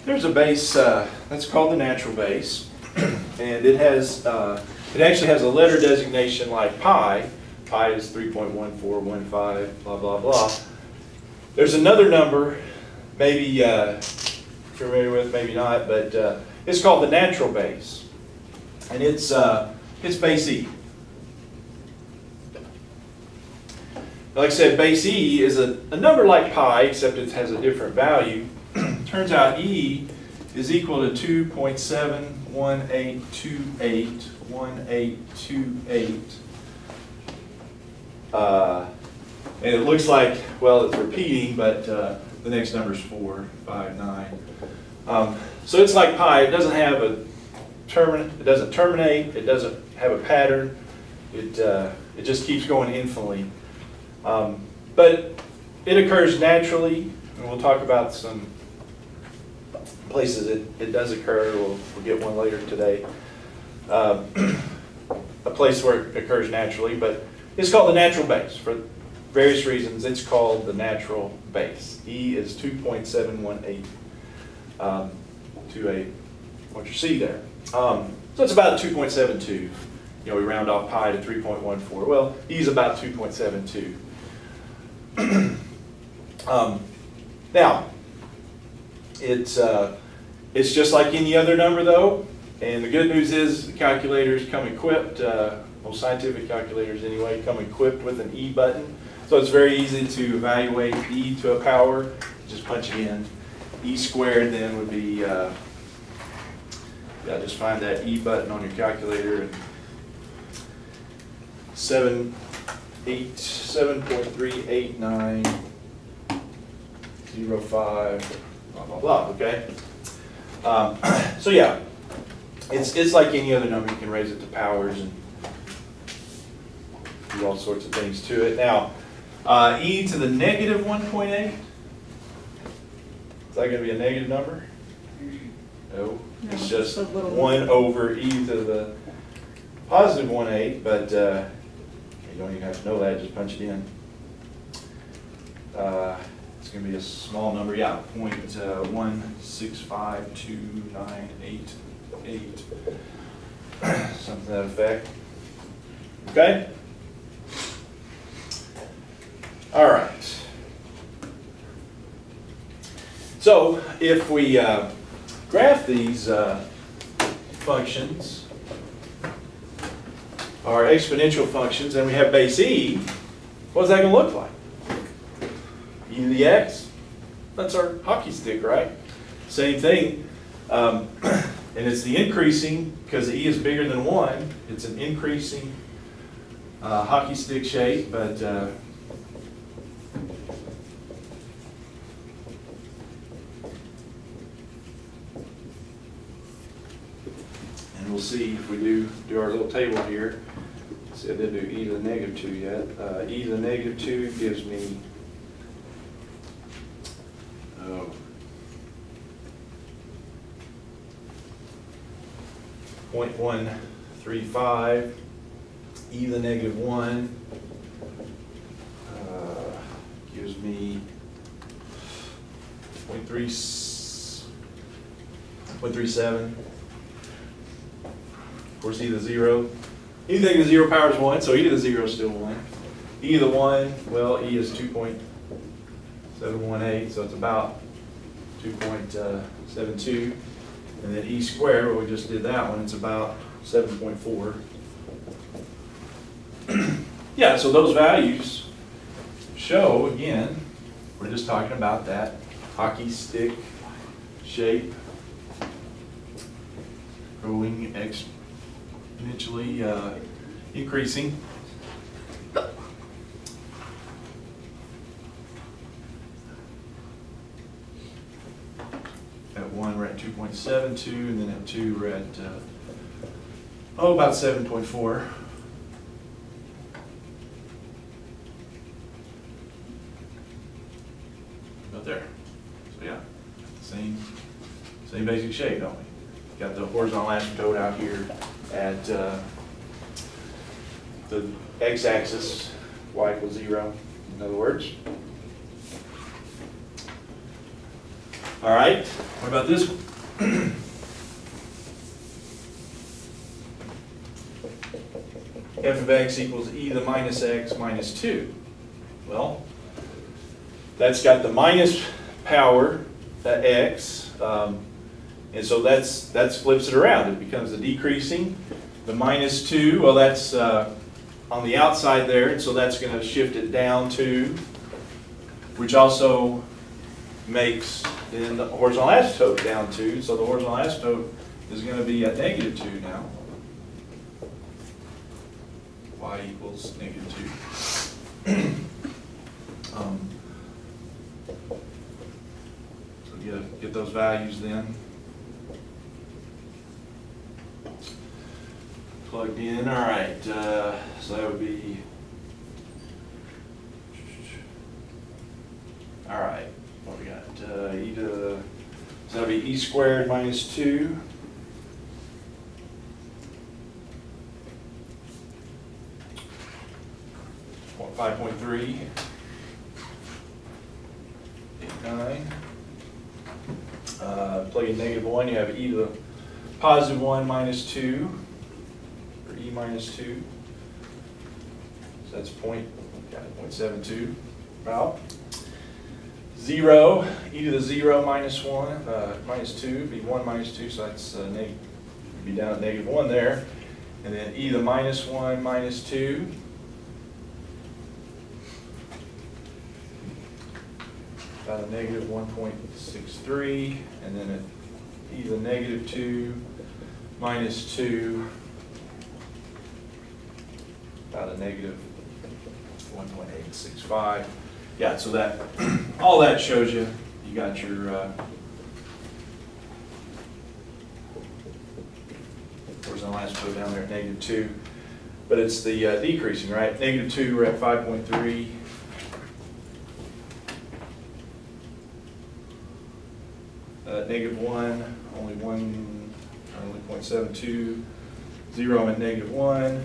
There's a base that's called the natural base, and it has it actually has a letter designation like pi. Pi is 3.1415, blah blah blah. There's another number, maybe you're familiar with, maybe not, but it's called the natural base, and it's base e. Like I said, base e is a number like pi, except it has a different value. Turns out e is equal to 2.718281828. And it looks like, well, it's repeating, but the next number is 4, 5, 9. So it's like pi. It doesn't have a it doesn't terminate. It doesn't have a pattern. It just keeps going infinitely. But it occurs naturally, and we'll talk about some places it does occur. We'll get one later today. A place where it occurs naturally, but it's called the natural base. For various reasons, it's called the natural base. E is 2.71828, what you see there. So it's about 2.72. You know, we round off pi to 3.14. Well, E is about 2.72. Now, it's just like any other number, though. And the good news is the calculators come equipped, most scientific calculators anyway, come equipped with an E button. So it's very easy to evaluate E to a power. Just punch it in. E squared then would be, just find that E button on your calculator, and 7.38905, blah, blah, blah, okay? So yeah, it's like any other number. You can raise it to powers and do all sorts of things to it. Now, e to the negative 1.8, is that going to be a negative number? No, it's just 1 over e to the positive 1/8, but you don't even have to know that, just punch it in. It's going to be a small number, yeah, 0.1652988, something to that effect. Okay? All right. So if we graph these functions, our exponential functions, and we have base e, what's that going to look like? E to the x, that's our hockey stick, right? Same thing, and it's the increasing, because e is bigger than 1, it's an increasing hockey stick shape, but and we'll see if we do our little table here. See, I didn't do e to the negative 2 yet. E to the negative 2 gives me 0.135, e to the negative 1 gives me 0.37. Of course, e to the 0. Anything to the 0 power is 1, so e to the 0 is still 1. E to the 1, well, e is 2.718, so it's about 2.72. And then e squared, well, we just did that one, it's about 7.4. Yeah, so those values show, again, we're just talking about that hockey stick shape growing exponentially increasing. At 1 we're at 2.72, and then at 2 we're at about 7.4. About there. So yeah, same basic shape, don't we? Got the horizontal asymptote out here at the x-axis, y equals 0, in other words. All right, what about this one? F of x equals e to the minus x minus 2. Well, that's got the minus power, x, and so that flips it around. It becomes the decreasing. The minus 2, well, that's on the outside there, and so that's going to shift it down 2, which also makes then the horizontal asymptote down 2. So the horizontal asymptote is going to be at negative 2 now. Y equals negative 2. So get those values then. Plugged in, all right, so that would be, all right, what we got, e to, so that would be e squared minus 2. What, 5.3, 8, 9. Plug in negative 1, you have e to the positive 1 minus 2. E minus 2, so that's 0.72, about. 0, e to the 0 minus 1, minus 2, be 1 minus 2, so that's be down at negative 1 there. And then e to the minus 1 minus 2, about a negative 1.63, and then at e to the negative 2 minus 2, about a negative 1.865. Yeah, so that all that shows you got your horizontal asymptote down there at negative 2, but it's the decreasing, right? Negative 2, we're at 5.3. Negative 1, only 0.72. 0, I'm at negative 1.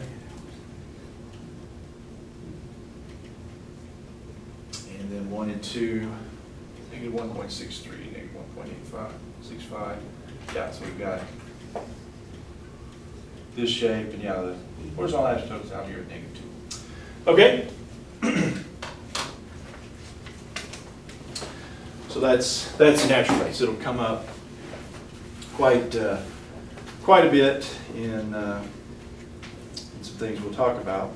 And then 1 and 2, negative 1.63, negative 1.65. Yeah, so we've got this shape, and yeah, the horizontal asymptote is out here at negative 2. Okay. So that's the natural rate. So it'll come up quite a bit in some things we'll talk about.